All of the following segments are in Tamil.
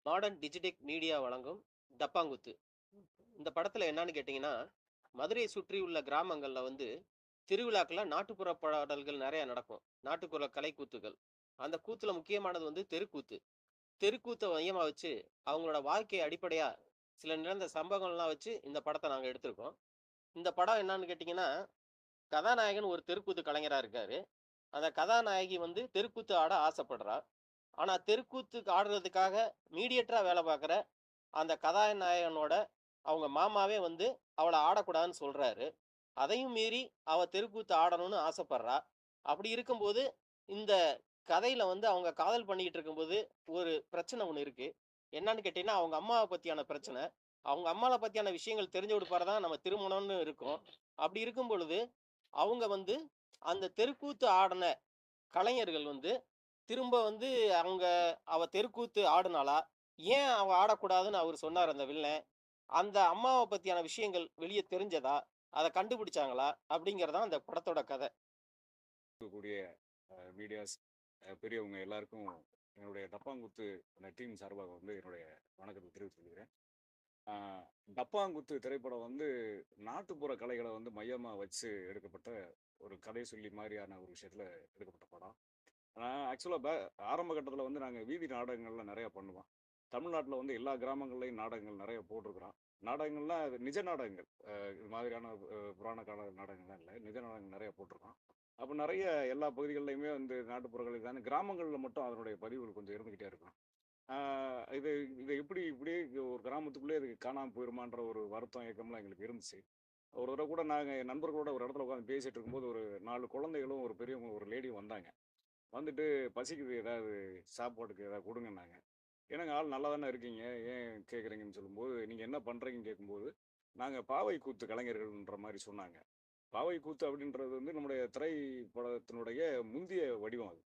மாடர்ன் டிஜிடெக் மீடியா வழங்கும் டப்பாங்குத்து. இந்த படத்துல என்னன்னு கேட்டீங்கன்னா, மதுரையை சுற்றியுள்ள கிராமங்கள்ல வந்து திருவிழாக்கள்ல நாட்டுப்புற பாடல்கள் நெறைய நடக்கும். நாட்டுப்புற கலைக்கூத்துகள். அந்த கூத்துல முக்கியமானது வந்து தெருக்கூத்து. தெருக்கூத்த மையமா வச்சு, அவங்களோட வாழ்க்கை அடிப்படையா சில நிகழ்ந்த சம்பவங்கள்லாம் வச்சு இந்த படத்த நாங்க எடுத்திருக்கோம். இந்த படம் என்னன்னு கேட்டீங்கன்னா, கதாநாயகன் ஒரு தெருக்கூத்து கலைஞரா இருக்காரு. அந்த கதாநாயகி வந்து தெருக்கூத்து ஆட ஆசைப்படுறா. ஆனா தெருக்கூத்துக்கு ஆடுறதுக்காக மீடியேட்டரா வேலை பார்க்குற அந்த கதாநாயகனோட அவங்க மாமாவே வந்து அவள ஆடக்கூடாதுன்னு சொல்றாரு. அதையும் மீறி அவ தெருக்கூத்து ஆடணும்னு ஆசைப்படுறா. அப்படி இருக்கும்போது, இந்த கதையில வந்து அவங்க காதல் பண்ணிக்கிட்டு இருக்கும்போது, ஒரு பிரச்சனை ஒண்ணு இருக்கு. என்னன்னு கேட்டீங்கன்னா, அவங்க அம்மாவ பத்தியான பிரச்சனை. அவங்க அம்மாவ பத்தியான விஷயங்கள் தெரிஞ்ச பிற்பாடு தான் நம்ம திருமணம்னு இருக்கும். அப்படி இருக்கும் பொழுது, அவங்க வந்து அந்த தெருக்கூத்து ஆடுன கலைஞர்கள் வந்து திரும்ப வந்து அவங்க அவ தெருக்கூத்து ஆடுனாளா? ஏன் அவ ஆடக்கூடாதுன்னு அவரு சொன்னாரு அந்த வில்லன். அந்த அம்மாவ பத்தியான விஷயங்கள் வெளிய தெரிஞ்சதா? அத கண்டுபிடிச்சாங்களா? அப்படிங்கிறது தான் அந்த படத்தோட கதை. இருக்கக்கூடிய மீடியாஸ் பெரியவங்க எல்லாருக்கும் என்னுடைய டப்பாங்குத்து அந்த டீம் சார்பாக வந்து என்னுடைய வணக்கத்தை தெரிவித்துக் கொள்கிறேன். டப்பாங்குத்து திரைப்படம் வந்து நாட்டுப்புற கலைகளை வந்து மையமாக வச்சு எடுக்கப்பட்ட ஒரு கதை சொல்லி மாதிரியான ஒரு விஷயத்தில் எடுக்கப்பட்ட படம். நான் ஆக்சுவலாக ஆரம்ப கட்டத்தில் வந்து நாங்கள் வீதி நாடகங்கள்லாம் நிறையா பண்ணுவோம். தமிழ்நாட்டில் வந்து எல்லா கிராமங்கள்லையும் நாடகங்கள் நிறைய போட்டிருக்கிறோம். நாடகங்கள்லாம் அது நிஜ நாடகங்கள். இது மாதிரியான புராண கால நாடகங்கள்லாம் இல்லை, நிஜ நாடகங்கள் நிறைய போட்டிருக்கோம். அப்போ நிறைய எல்லா பகுதிகள்லையுமே வந்து நாட்டுப்புறங்களுக்கு தானே, கிராமங்களில் மட்டும் அதனுடைய பதிவுகள் கொஞ்சம் இருந்துக்கிட்டே இருக்கும். இது இது எப்படி இப்படியே ஒரு கிராமத்துக்குள்ளே இது காணாமல் போயிருமான்ற ஒரு வருத்தம் ஏக்கம்லாம் எங்களுக்கு இருந்துச்சு. ஒரு தடவை கூட நாங்கள் என் நண்பர்களோட ஒரு இடத்துல உட்காந்து பேசிட்டு இருக்கும்போது ஒரு 4 குழந்தைகளும் ஒரு பெரியவங்க ஒரு லேடியும் வந்தாங்க. வந்துட்டு பசிக்குது, ஏதாவது சாப்பாட்டுக்கு ஏதாவது கொடுங்கன்னாங்க. என்னங்க ஆள் நல்லா தானே இருக்கீங்க, ஏன் கேட்குறீங்கன்னு சொல்லும்போது, நீங்கள் என்ன பண்ணுறீங்கன்னு கேட்கும்போது, நாங்கள் பாவை கூத்து கலைஞர்கள்ன்ற மாதிரி சொன்னாங்க. பாவை கூத்து அப்படின்றது வந்து நம்முடைய திரைப்படத்தினுடைய முந்திய வடிவம் அது.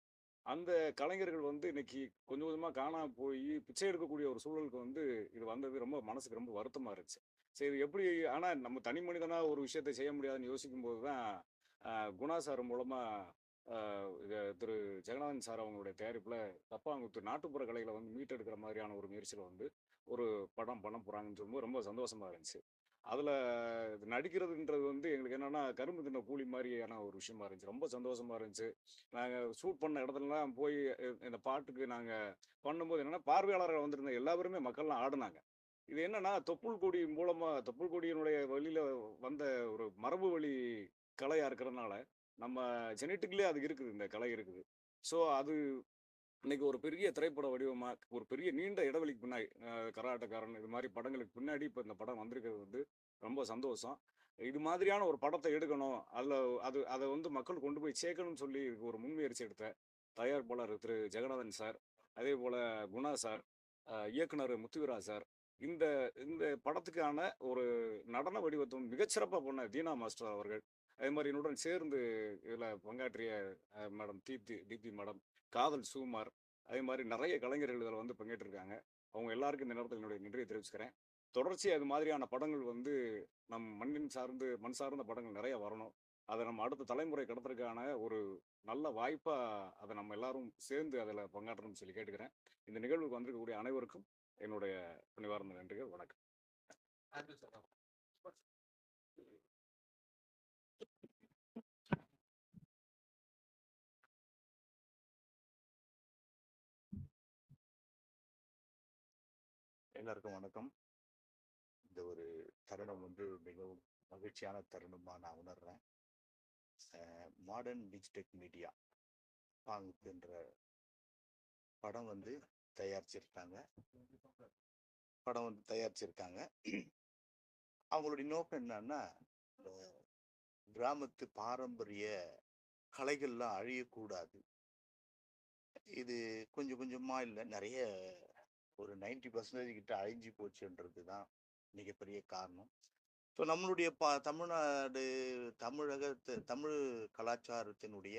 அந்த கலைஞர்கள் வந்து இன்னைக்கு கொஞ்சம் கொஞ்சமா காணாம போயி, பிச்சை எடுக்கக்கூடிய ஒரு சூழலுக்கு வந்து இது வந்தது ரொம்ப மனசுக்கு ரொம்ப வருத்தமா இருந்துச்சு. சரி இது எப்படி, ஆனா நம்ம தனி மனிதனா ஒரு விஷயத்த செய்ய முடியாதுன்னு யோசிக்கும்போது தான், அ குணா சார் மூலமா இத திரு ஜெகநாதன் சார் அவங்களுடைய தயாரிப்புல டப்பாங்குத்து நாட்டுப்புற கலைகள வந்து மீட்டெடுக்கிற மாதிரியான ஒரு முயற்சியில வந்து ஒரு படம் பண்ண போறாங்கன்னு சொல்லும்போது ரொம்ப சந்தோஷமா இருந்துச்சு. அதுல நடிக்கிறதுன்றது வந்து எங்களுக்கு என்னன்னா, கரும்பு தின்ன கூலி மாரியான ஒரு விஷயமா இருந்துச்சு. ரொம்ப சந்தோஷமா இருந்துச்சு. நாங்க ஷூட் பண்ண இடத்துலலாம் போய் இந்த பாட்டுக்கு நாங்க பண்ணும்போது என்னன்னா, பார்வையாளர்கள் வந்திருந்த எல்லாருமே மக்கள்லாம் ஆடுனாங்க. இது என்னன்னா, தொப்புள் கொடி மூலமா தொப்புள் கொடியினுடைய வழியில வந்த ஒரு மரபு வழி கலையா இருக்கிறதுனால, நம்ம ஜெனடிக்லயே அது இருக்குது. இந்த கலை இருக்குது. ஸோ அது இன்னைக்கு ஒரு பெரிய திரைப்பட வடிவமா, ஒரு பெரிய நீண்ட இடைவெளிக்கு பின்னாடி கராட்டக்காரன் இது மாரி படங்களுக்கு பின்னாடி இப்ப இந்த படம் வந்திருக்கிறது வந்து ரொம்ப சந்தோஷம். இது மாதிரியான ஒரு படத்த எடுக்கணும். அத வந்து மக்கள் கொண்டு போய் சேர்க்கணும்னு சொல்லி இதுக்கு ஒரு முன்முயற்சி எடுத்த தயாரிப்பாளர் திரு ஜெகநாதன் சார், அதேபோல குணா சார், இயக்குனர் முத்துவீரா சார், இந்த இந்த படத்துக்கான ஒரு நடன வடிவத்த மிகச்சிறப்பா பண்ண தீனா மாஸ்டர் அவர்கள், அதே மாரி என்னுடன் சேர்ந்து இதுல பங்காற்றிய மேடம் தீப்தி மேடம், காதல் சுகுமார், அதே மாரி நெறைய கலைஞர்கள் இதில வந்து பங்கேற்றிருக்காங்க. அவங்க எல்லாருக்கும் இந்த நேரத்தில என்னுடைய நன்றிய தெரிவிச்சுக்கிறேன். தொடர்ச்சியா இது மாதிரியான படங்கள் வந்து மண் சார்ந்த படங்கள் நெறைய வரணும். அத நம்ம அடுத்த தலைமுறை கடத்துறதுக்கான ஒரு நல்ல வாய்ப்பா அத நம்ம எல்லாரும் சேர்ந்து அதில பங்காற்றணும்னு சொல்லி கேட்டுக்கிறேன். இந்த நிகழ்வுக்கு வந்திருக்கக்கூடிய அனைவருக்கும் என்னுடைய பணிவார்ந்த நன்றிகள். வணக்கம். எல்லாருக்கும் வணக்கம். இந்த ஒரு தருணம் வந்து மிகவும் மகிழ்ச்சியான தருணமா நான் உணர்றேன். மாடர்ன் டிஜிடெக் மீடியா பாங்குன்ற படம் வந்து தயாரிச்சிருக்காங்க. அவங்களுடைய நோக்கம் என்னன்னா, இந்த கிராமத்து பாரம்பரிய கலைகள்லாம் அழியக்கூடாது. இது கொஞ்சம் கொஞ்சமா இல்ல, நிறைய ஒரு 90% கிட்ட அழிஞ்சு போச்சுன்றது தான் மிகப்பெரிய காரணம். ஸோ நம்மளுடைய தமிழ்நாடு, தமிழ் கலாச்சாரத்தினுடைய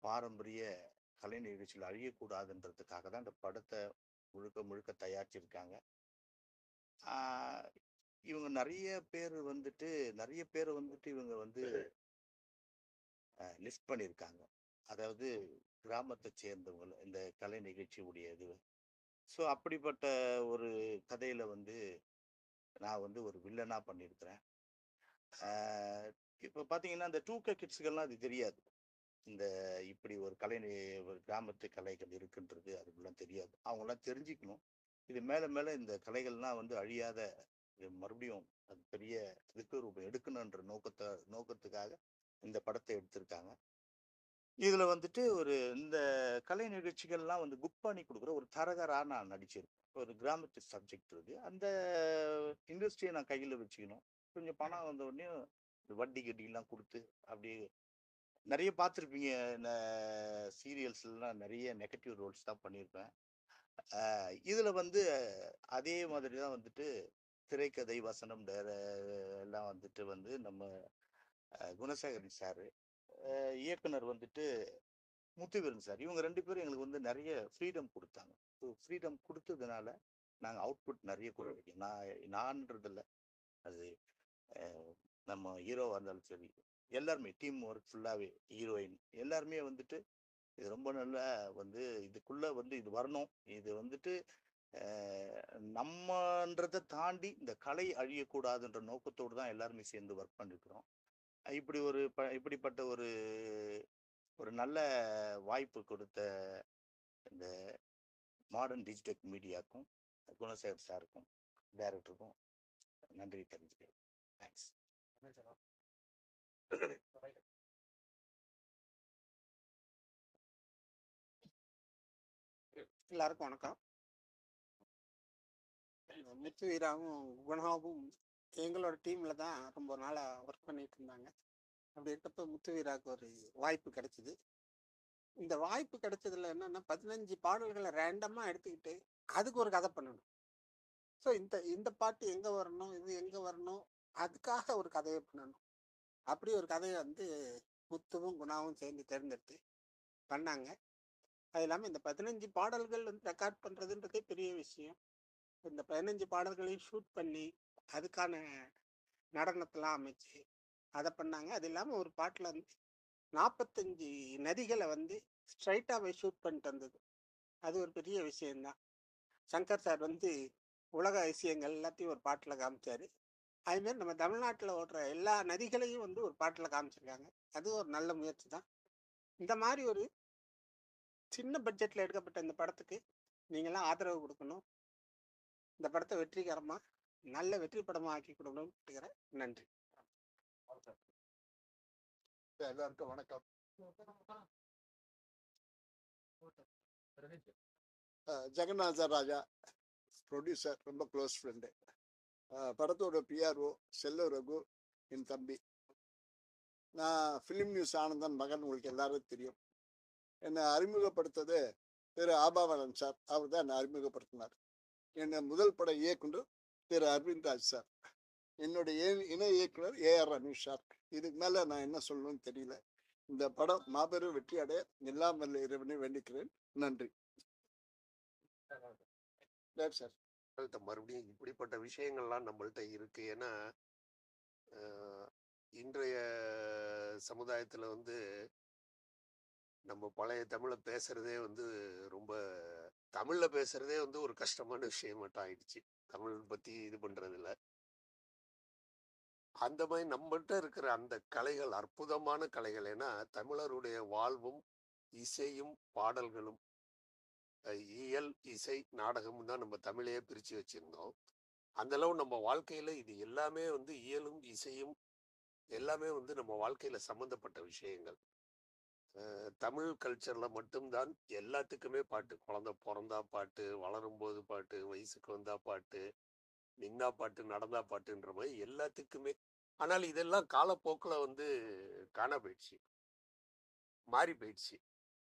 பாரம்பரிய கலை நிகழ்ச்சிகள் அழியக்கூடாதுன்றதுக்காக தான் இந்த படத்தை முழுக்க முழுக்க தயாரிச்சிருக்காங்க. ஆஹ் இவங்க நிறைய பேர் வந்துட்டு இவங்க வந்து லிஸ்ட் பண்ணியிருக்காங்க. அதாவது கிராமத்தை சேர்ந்தவங்க இந்த கலை நிகழ்ச்சியுடைய இது ஸோ அப்படிப்பட்ட ஒரு கதையில வந்து நான் வந்து ஒரு வில்லனா பண்ணியிருக்கிறேன். ஆ இப்ப பார்த்தீங்கன்னா, இந்த 2K கிட்ஸ்க்கெல்லாம் அது தெரியாது. இந்த இப்படி ஒரு ஒரு கிராமத்து கலைகள் இருக்குன்றது அதுக்கெல்லாம் தெரியாது. அவங்கலாம் தெரிஞ்சுக்கணும். இது மேல மேல இந்த கலைகள்லாம் வந்து அழியாத இது மறுபடியும் அது பெரிய விஸ்வரூபம் எடுக்கணுன்ற நோக்கத்துக்காக இந்த படத்த எடுத்திருக்காங்க. இதுல வந்துட்டு இந்த கலை நிகழ்ச்சிகள்லாம் வந்து புக் பண்ணி குடுக்குற ஒரு தரகரா நான் நடிச்சிருப்பேன். ஒரு கிராமத்து சப்ஜெக்ட் இருக்கு. அந்த இண்டஸ்ட்ரிய நான் கையில வச்சுக்கணும். கொஞ்சம் பணம் வந்த உடனே வட்டி கிட்டிலாம் குடுத்து அப்படியே நெறைய பார்த்துருப்பீங்க. ந சீரியல்ஸ்லலாம் நெறைய நெகட்டிவ் ரோல்ஸ் தான் பண்ணியிருப்பேன். இதுல வந்து அதே மாதிரி தான் வந்துட்டு திரைக்கதை, வசனம் எல்லாம் வந்துட்டு வந்து நம்ம குணசேகரன் சாரு, இயக்குனர் வந்துட்டு முத்துவேலன் சார். இவங்க 2 பேரும் எங்களுக்கு வந்து நெறைய ஃப்ரீடம் குடுத்தாங்க. ஸோ ஃப்ரீடம் குடுத்ததுனால, நாங்க அவுட்புட் நெறைய குடுக்க முடியும். நான்றதில்ல. அது அ நம்ம ஹீரோவா இருந்தாலும் சரி, எல்லாருமே டீம் ஒர்க் ஃபுல்லாவே ஹீரோயின் எல்லாருமே வந்துட்டு, இது ரொம்ப நல்லா வந்து இதுக்குள்ள வந்து இது வரணும். இது வந்துட்டு அ நம்மன்றத தாண்டி இந்த கலை அழியக்கூடாதுன்ற நோக்கத்தோடு தான் எல்லாருமே சேர்ந்து ஒர்க் பண்ணியிருக்கிறோம். இப்படிப்பட்ட ஒரு ஒரு நல்ல வாய்ப்பு கொடுத்த இந்த மாடர்ன் டிஜிட்டல் மீடியாக்கும், குணசேகர் சாருக்கும், டைரக்டருக்கும் நன்றி தெரிவிச்சுக்கிறேன். தேங்க்ஸ். எல்லாருக்கும் வணக்கம். முத்து வீராவும் குணாவும் எங்களோட டீம்ல தான் ரொம்ப நாளா ஒர்க் பண்ணிட்டு இருந்தாங்க. அப்படி இருக்கப்ப முத்து வீராவுக்கு ஒரு வாய்ப்பு கிடைச்சிது. இந்த வாய்ப்பு கிடைச்சதுல என்னன்னா 15 பாடல்களை ரேண்டமா எடுத்துக்கிட்டு அதுக்கு ஒரு கதை பண்ணணும். ஸோ இந்த இந்த பாட்டு எங்க வரணும், இது எங்க வரணும், அதுக்காக ஒரு கதையை பண்ணணும். அப்படி ஒரு கதையை வந்து முத்துவும் குணாவும் சேர்ந்து தேர்ந்தெடுத்து பண்ணாங்க. அது இல்லாமல் இந்த 15 பாடல்கள் வந்து ரெக்கார்ட் பண்ணுறதுன்றதே பெரிய விஷயம். இந்த 15 பாடல்களையும் ஷூட் பண்ணி அதுக்கான நடனத்தெல்லாம் அமைச்சு அதை பண்ணாங்க. அது இல்லாமல் ஒரு பாட்டில் வந்து 45 நதிகளை வந்து ஸ்ட்ரைட்டாகவே ஷூட் பண்ணிட்டு வந்தது. அது ஒரு பெரிய விஷயம்தான். சங்கர் சார் வந்து உலக அதிசயங்கள் எல்லாத்தையும் ஒரு பாட்டில் காமிச்சார். அதுமாரி நம்ம தமிழ்நாட்டில் ஓடுற எல்லா நதிகளையும் வந்து ஒரு பாட்டில் காமிச்சிருக்காங்க. அது ஒரு நல்ல முயற்சி தான். இந்த மாதிரி ஒரு சின்ன பட்ஜெட்டில் எடுக்கப்பட்ட இந்த படத்துக்கு நீங்களாம் ஆதரவு கொடுக்கணும். இந்த படத்தை வெற்றிகரமாக நல்ல வெற்றி படமாக ஆக்கி கொடுக்கணும்னு கேட்டுக்கிறேன். நன்றி. எல்லாருக்கும் வணக்கம். ஜெகநாத ராஜா ப்ரொடியூசர், ரொம்ப க்ளோஸ் ஃப்ரெண்டு. படத்தோட பிஆர்ஓ செல்ல ரகு என் தம்பி. நான் ஃபிலிம் நியூஸ் ஆனந்தன் மகன், உங்களுக்கு எல்லாரும் தெரியும். என்னை அறிமுகப்படுத்தது திரு ஆபாவனன் சார். அவர் தான் என்னை அறிமுகப்படுத்தினார். என்னை முதல் பட இயக்குனர் திரு அரவிந்த் ராஜ் சார். என்னுடைய இணை இயக்குனர் ஏஆர் ரமேஷ் சார். இதுக்கு மேலே நான் என்ன சொல்லணும்னு தெரியல. இந்த படம் மாபெரும் வெற்றி அடைய எல்லாம் வல்ல இறைவனை வேண்டிக்கிறேன். நன்றி சார். மறுபடியும் இப்படிப்பட்ட விஷயங்கள்லாம் நம்மள்ட்ட இருக்கு. ஏன்னா இன்றைய சமுதாயத்தில் வந்து நம்ம பழைய தமிழை பேசுறதே வந்து ரொம்ப தமிழ்ல பேசுறதே வந்து ஒரு கஷ்டமான விஷயம் மட்டும் ஆயிடுச்சு. தமிழ் பத்தி இது பண்றதில்ல. அந்த மாதிரி நம்மகிட்ட இருக்கிற அந்த கலைகள் அற்புதமான கலைகள். ஏன்னா தமிழருடைய வாழ்வும் இசையும் பாடல்களும் இயல் இசை நாடகம் தான் நம்ம தமிழையே பிரிச்சு வச்சிருந்தோம். அந்த அளவு நம்ம வாழ்க்கையில இது எல்லாமே வந்து இயலும் இசையும் எல்லாமே வந்து நம்ம வாழ்க்கையில சம்பந்தப்பட்ட விஷயங்கள். தமிழ் கல்ச்சர்ல மட்டும்தான் எல்லாத்துக்குமே பாட்டு. குழந்தை பிறந்தா பாட்டு, வளரும் போது பாட்டு, வயசுக்கு வந்தா பாட்டு, நின்னா பாட்டு, நடந்தா பாட்டுன்ற மாதிரி எல்லாத்துக்குமே. ஆனால் இதெல்லாம் காலப்போக்கில் வந்து காண போயிடுச்சு, மாறி போயிடுச்சு.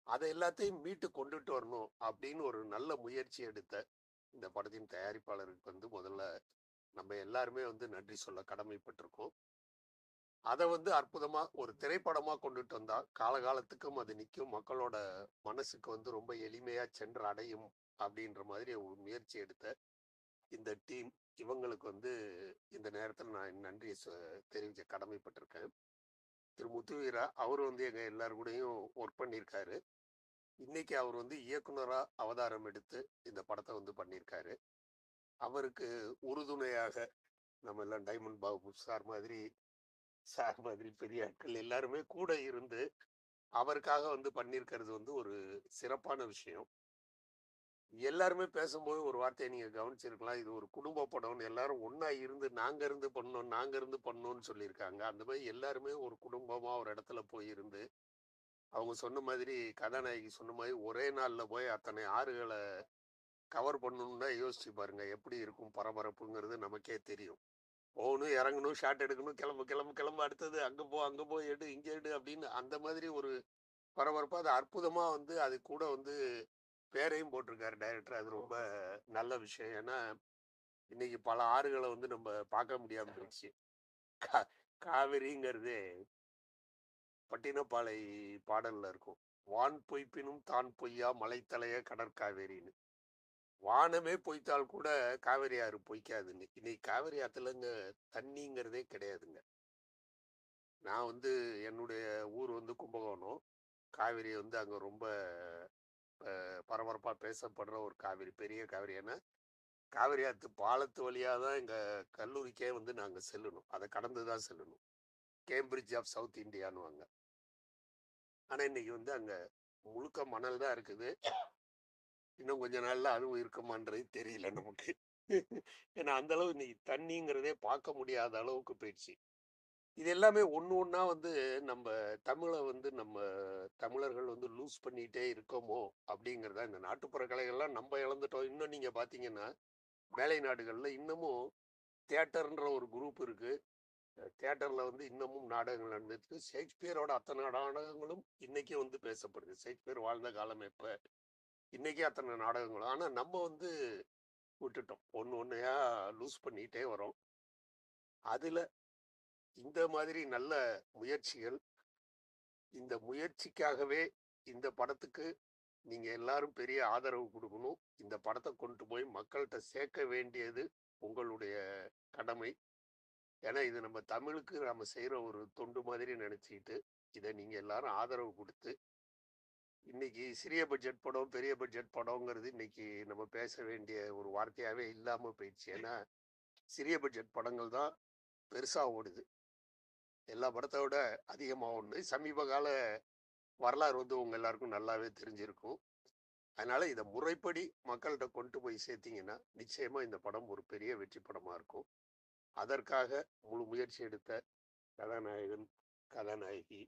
அதை எல்லாத்தையும் மீட்டு கொண்டுட்டு வரணும் அப்படின்னு ஒரு நல்ல முயற்சி எடுத்த இந்த படத்தின் தயாரிப்பாளருக்கு வந்து முதல்ல நம்ம எல்லாருமே வந்து நன்றி சொல்ல கடமைப்பட்டிருக்கோம். அதை வந்து அற்புதமா ஒரு திரைப்படமா கொண்டுட்டு வந்தா காலகாலத்துக்கும் அது நிற்கும், மக்களோட மனசுக்கு வந்து ரொம்ப எளிமையா சென்று அடையும் அப்படின்ற மாதிரி ஒரு முயற்சி எடுத்த இந்த டீம், இவங்களுக்கு வந்து இந்த நேரத்தில் நான் நன்றியை தெரிவிக்க கடமைப்பட்டிருக்கேன். திரு முத்துவீரா அவர் வந்து எங்க எல்லாரு கூடயும் ஒர்க் பண்ணியிருக்காரு. இன்னைக்கு அவர் வந்து இயக்குனரா அவதாரம் எடுத்து இந்த படத்தை வந்து பண்ணியிருக்காரு. அவருக்கு உறுதுணையாக நம்ம எல்லாம் டைமண்ட் பாபு சார் மாதிரி பெரிய ஆட்கள் எல்லாருமே கூட இருந்து அவருக்காக வந்து பண்ணியிருக்கிறது வந்து ஒரு சிறப்பான விஷயம். எல்லாருமே பேசும்போது ஒரு வார்த்தையை நீங்க கவனிச்சிருக்கலாம், இது ஒரு குடும்ப படம்னு. எல்லாரும் ஒண்ணா இருந்து நாங்க இருந்து பண்ணோம்னு சொல்லியிருக்காங்க. அந்த மாதிரி எல்லாருமே ஒரு குடும்பமா ஒரு இடத்துல போய் இருந்து அவங்க சொன்ன மாதிரி, கதாநாயகி சொன்ன மாதிரி ஒரே நாள்ல போய் அத்தனை ஆறுகளை கவர் பண்ணணும்னா யோசிச்சு பாருங்க எப்படி இருக்கும் பரபரப்புங்கிறது நமக்கே தெரியும். போகணும், இறங்கணும், ஷாட் எடுக்கணும், கிளம்பு அடுத்தது அங்க போ எடு இங்க எடு அப்படின்னு அந்த மாதிரி ஒரு பரபரப்பா அது அற்புதமா வந்து அது கூட வந்து பேரையும் போட்டிருக்காரு டைரக்டர். அது ரொம்ப நல்ல விஷயம். ஏன்னா இன்னைக்கு பல ஆறுகளை வந்து நம்ம பார்க்க முடியாம போயிடுச்சு. கா- காவிரிங்கிறதே பட்டினப்பாலை பாடல்ல இருக்கும். வான் பொய்ப்பினும் தான் பொய்யா மலைத்தலைய கடற்காவேரின்னு. வானமே பொய்த்தால் கூட காவிரி ஆறு பொய்க்காதுன்னு. இன்னைக்கு காவிரி ஆத்துலங்க தண்ணிங்கிறதே கிடையாதுங்க. நான் வந்து என்னுடைய ஊர் வந்து கும்பகோணம். காவிரி வந்து அங்க ரொம்ப பரபரப்பா பேசப்படுற ஒரு காவிரி, பெரிய காவிரி. ஏன்னா காவிரி ஆத்து பாலத்து வழியா தான் எங்க கல்லூரிக்கே வந்து நாங்க செல்லணும். அதை கடந்து தான் செல்லணும். கேம்பிரிட்ஜ் ஆஃப் சவுத் இந்தியான்னுவாங்க. ஆனா இன்னைக்கு வந்து அங்க முழுக்க மணல் தான் இருக்குது. இன்னும் கொஞ்ச நாள்ல அதுவும் இருக்குமான்றது தெரியல நமக்கு. ஏன்னா அந்த அளவு இன்னைக்கு தண்ணிங்கிறதே பார்க்க முடியாத அளவுக்கு போயிடுச்சு. இது எல்லாமே ஒண்ணா வந்து நம்ம தமிழை வந்து நம்ம தமிழர்கள் வந்து லூஸ் பண்ணிட்டே இருக்கோமோ அப்படிங்கிறதா. இந்த நாட்டுப்புற கலைகள்லாம் நம்ம இழந்துட்டோம். இன்னும் நீங்க பாத்தீங்கன்னா மேலை நாடுகள்ல இன்னமும் தியேட்டர்ன்ற ஒரு குரூப் இருக்கு. தியேட்டர்ல வந்து இன்னமும் நாடகங்கள் நடந்துட்டு ஷேக்ஸ்பியரோட அத்தனை நாடகங்களும் இன்னைக்கு வந்து பேசப்படுது. ஷேக்ஸ்பியர் வாழ்ந்த காலம் எப்ப, இன்னைக்கு அத்தனை நாடகங்களும். ஆனா நம்ம வந்து விட்டுட்டோம். ஒன்னையா லூஸ் பண்ணிட்டே வரோம். அதுல இந்த மாதிரி நல்ல முயற்சிகள், இந்த முயற்சிக்காகவே இந்த படத்துக்கு நீங்க எல்லாரும் பெரிய ஆதரவு கொடுக்கணும். இந்த படத்தை கொண்டு போய் மக்கள்கிட்ட சேர்க்க வேண்டியது உங்களுடைய கடமை. ஏன்னா இது நம்ம தமிழுக்கு நம்ம செய்யற ஒரு தொண்டு மாதிரி நினைச்சுக்கிட்டு இதை நீங்க எல்லாரும் ஆதரவு கொடுத்து, இன்னைக்கு சிறிய பட்ஜெட் படம் பெரிய பட்ஜெட் படம்ங்கிறது இன்னைக்கு நம்ம பேச வேண்டிய ஒரு வார்த்தையாவே இல்லாம போயிடுச்சு. ஏன்னா சிறிய பட்ஜெட் படங்கள் தான் பெருசா ஓடுது. எல்லா படத்தை விட அதிகமா ஒண்ணு சமீப கால வரலாறு வந்து உங்க எல்லாருக்கும் நல்லாவே தெரிஞ்சிருக்கும். அதனால இதை முறைப்படி மக்கள்கிட்ட கொண்டு போய் சேர்த்தீங்கன்னா நிச்சயமா இந்த படம் ஒரு பெரிய வெற்றி படமா இருக்கும். அதற்காக முழு முயற்சி எடுத்த கதாநாயகன், கதாநாயகி,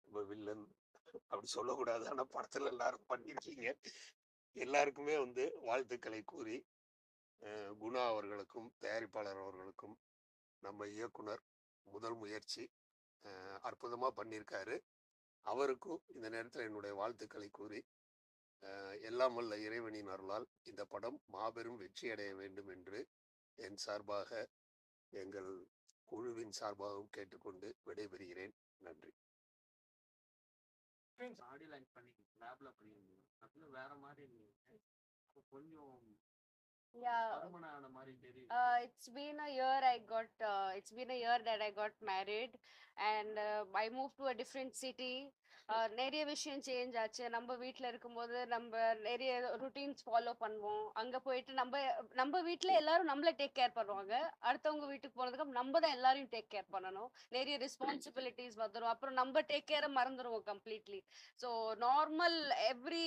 நம்ம வில்லன் அப்படி சொல்லக்கூடாது, ஆனா படத்துல எல்லாரும் பண்ணிருக்கீங்க. எல்லாருக்குமே வந்து வாழ்த்துக்களை கூறி குணா அவர்களுக்கும் தயாரிப்பாளர் அவர்களுக்கும் நம்ம இயக்குனர் முதல் முயற்சி அற்புதமா பண்ணியிருக்காரு. அவருக்கும் இந்த நேரத்தில் என்னுடைய வாழ்த்துக்களை கூறி எல்லாம் வல்ல இறைவனின் அருளால் இந்த படம் மாபெரும் வெற்றி அடைய வேண்டும் என்று என் சார்பாக எங்கள் குழுவின் சார்பாகவும் கேட்டுக்கொண்டு விடைபெறுகிறேன். நன்றி. ஆடியோ லைன் பண்ணி லேப்ல பண்ணிருந்தீங்க, அதுல வேற மாதிரி இருந்தீங்க. கொஞ்சம் Yeah, பருமனான மாதிரி தெரியுது. it's been a year it's been a year that I got married, and I moved to a different city. நிறைய விஷயம் சேஞ்ச் ஆச்சு. நம்ம வீட்டில் இருக்கும்போது நம்ம நிறைய ருட்டீன்ஸ் ஃபாலோ பண்ணுவோம். அங்கே போயிட்டு நம்ம வீட்டில் எல்லாரும் நம்மளை டேக் கேர் பண்ணுவாங்க. அடுத்தவங்க வீட்டுக்கு போனதுக்கு நம்ம தான் எல்லாரையும் டேக் கேர் பண்ணணும். நிறைய ரெஸ்பான்சிபிலிட்டிஸ் வந்துடும். அப்புறம் நம்ம டேக் கேரை மறந்துடுவோம் கம்ப்ளீட்லி. ஸோ நார்மல் எவ்ரி